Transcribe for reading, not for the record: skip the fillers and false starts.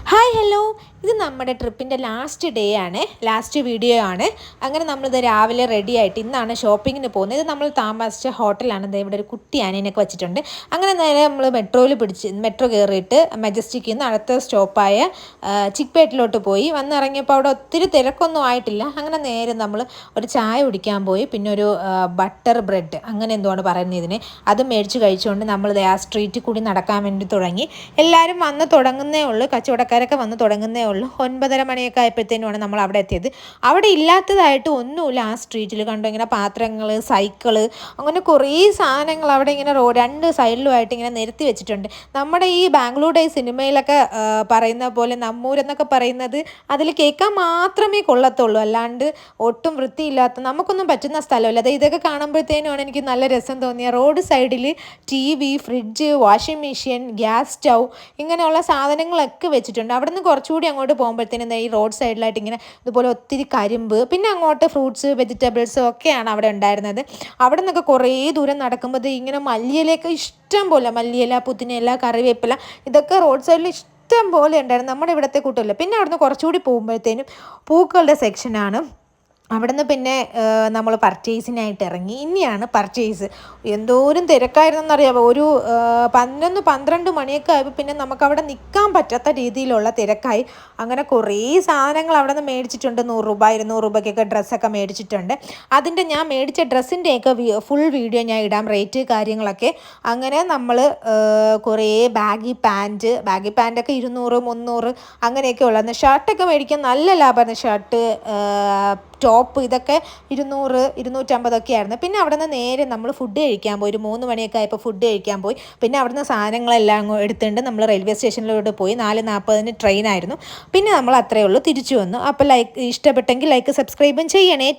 Hi hello, ഇത് നമ്മുടെ ട്രിപ്പിൻ്റെ last day ആണ്, ലാസ്റ്റ് വീഡിയോ ആണ്. അങ്ങനെ നമ്മളിത് രാവിലെ റെഡി ആയിട്ട് ഇന്നാണ് ഷോപ്പിങ്ങിന് പോകുന്നത്. ഇത് നമ്മൾ താമസിച്ച ഹോട്ടലാണ്. ഇവിടെ ഒരു കുട്ടി ആനേനൊക്കെ വെച്ചിട്ടുണ്ട്. അങ്ങനെ നേരെ നമ്മൾ മെട്രോ കയറിയിട്ട് മെജസ്റ്റിക്കിൽ നിന്ന് അടുത്ത സ്റ്റോപ്പായ ചിക്പേട്ടിലോട്ട് പോയി. വന്നിറങ്ങിയപ്പോൾ അവിടെ ഒത്തിരി തിരക്കൊന്നും ആയിട്ടില്ല. അങ്ങനെ നേരെ നമ്മൾ ഒരു ചായ കുടിക്കാൻ പോയി. പിന്നെ ഒരു ബട്ടർ ബ്രെഡ് അങ്ങനെ എന്തുവാണ് പറയുന്നത് ഇതിന്, അത് മേടിച്ച് കഴിച്ചുകൊണ്ട് നമ്മളിത് ആ സ്ട്രീറ്റിൽ കൂടി നടക്കാൻ വേണ്ടി തുടങ്ങി. എല്ലാവരും വന്ന് തുടങ്ങുന്നേ ഉള്ളൂ, കച്ചവടക്കാരൊക്കെ വന്ന് തുടങ്ങുന്നേ ഉള്ളൂ. 9:30 മണിയൊക്കെ ആയപ്പോഴത്തേനുമാണ് നമ്മൾ അവിടെ എത്തിയത്. അവിടെ ഇല്ലാത്തതായിട്ട് ഒന്നുമില്ല ആ സ്ട്രീറ്റിൽ. കണ്ടോ, ഇങ്ങനെ പാത്രങ്ങൾ, സൈക്കിള്, അങ്ങനെ കുറേ സാധനങ്ങൾ അവിടെ ഇങ്ങനെ രണ്ട് സൈഡിലുമായിട്ട് ഇങ്ങനെ നിരത്തി വെച്ചിട്ടുണ്ട്. നമ്മുടെ ഈ ബാംഗ്ലൂർ ഡേ സിനിമയിലൊക്കെ പറയുന്ന പോലെ നമ്മൂരെന്നൊക്കെ പറയുന്നത് അതിൽ കേൾക്കാൻ മാത്രമേ കൊള്ളത്തുള്ളൂ, അല്ലാണ്ട് ഒട്ടും വൃത്തിയില്ലാത്ത നമുക്കൊന്നും പറ്റുന്ന സ്ഥലമല്ല. അത് ഇതൊക്കെ കാണുമ്പോഴത്തേനുമാണ് എനിക്ക് നല്ല രസം തോന്നിയ. റോഡ് സൈഡിൽ TV, fridge, washing machine, gas stove, ഇങ്ങനെയുള്ള സാധനങ്ങളൊക്കെ വെച്ചിട്ടുണ്ട്. അവിടെ നിന്ന് കുറച്ചുകൂടി അങ്ങോട്ട് പോകുമ്പോഴത്തേനും ഈ റോഡ് സൈഡിലായിട്ട് ഇങ്ങനെ ഇതുപോലെ ഒത്തിരി കരിമ്പ്, പിന്നെ അങ്ങോട്ട് ഫ്രൂട്ട്സ്, വെജിറ്റബിൾസ് ഒക്കെയാണ് അവിടെ ഉണ്ടായിരുന്നത്. അവിടെ നിന്നൊക്കെ കുറേ ദൂരം നടക്കുമ്പോൾ ഇങ്ങനെ മല്ലിയിലയൊക്കെ ഇഷ്ടം പോലെ, മല്ലിയില, പുതിനയില, കറിവേപ്പില, ഇതൊക്കെ റോഡ് സൈഡിൽ ഇഷ്ടം പോലെ ഉണ്ടായിരുന്നു. നമ്മുടെ ഇവിടുത്തെ കൂട്ടമില്ല. പിന്നെ അവിടെ നിന്ന് കുറച്ചുകൂടി പോകുമ്പോഴത്തേനും പൂക്കളുടെ സെക്ഷനാണ്. അവിടെ നിന്ന് പിന്നെ നമ്മൾ പർച്ചേസിനായിട്ട് ഇറങ്ങി. ഇനിയാണ് പർച്ചേസ്. എന്തോരം തിരക്കായിരുന്നെന്നറിയാമോ. ഒരു 11-12 മണിയൊക്കെ ആയപ്പോൾ പിന്നെ നമുക്കവിടെ നിൽക്കാൻ പറ്റാത്ത രീതിയിലുള്ള തിരക്കായി. അങ്ങനെ കുറേ സാധനങ്ങൾ അവിടെ നിന്ന് മേടിച്ചിട്ടുണ്ട്. 100 രൂപ 200 രൂപയ്ക്കൊക്കെ ഡ്രസ്സൊക്കെ മേടിച്ചിട്ടുണ്ട്. അതിൻ്റെ ഞാൻ മേടിച്ച ഡ്രസ്സിൻ്റെയൊക്കെ ഫുൾ വീഡിയോ ഞാൻ ഇടാം, റേറ്റ് കാര്യങ്ങളൊക്കെ. അങ്ങനെ നമ്മൾ കുറേ ബാഗി പാൻറ്റൊക്കെ 200, 300 അങ്ങനെയൊക്കെ ഉള്ളതെന്ന്. ഷർട്ടൊക്കെ മേടിക്കാൻ നല്ല ലാഭമായിരുന്നു. ഷർട്ട്, ടോപ്പ്, ഇതൊക്കെ 200, 250 ആയിരുന്നു. പിന്നെ അവിടെ നിന്ന് നേരെ നമ്മൾ ഫുഡ് കഴിക്കാൻ പോയി. ഒരു 3 മണിയൊക്കെ ആയപ്പോൾ ഫുഡ് കഴിക്കാൻ പോയി. പിന്നെ അവിടെ നിന്ന് സാധനങ്ങളെല്ലാം എടുത്തുകൊണ്ട് നമ്മൾ റെയിൽവേ സ്റ്റേഷനിലോട്ട് പോയി. 4:40 ട്രെയിനായിരുന്നു. പിന്നെ നമ്മൾ അത്രയേ ഉള്ളൂ, തിരിച്ചു വന്നു. അപ്പോൾ ഇഷ്ടപ്പെട്ടെങ്കിൽ ലൈക്ക്, സബ്സ്ക്രൈബും ചെയ്യണേ.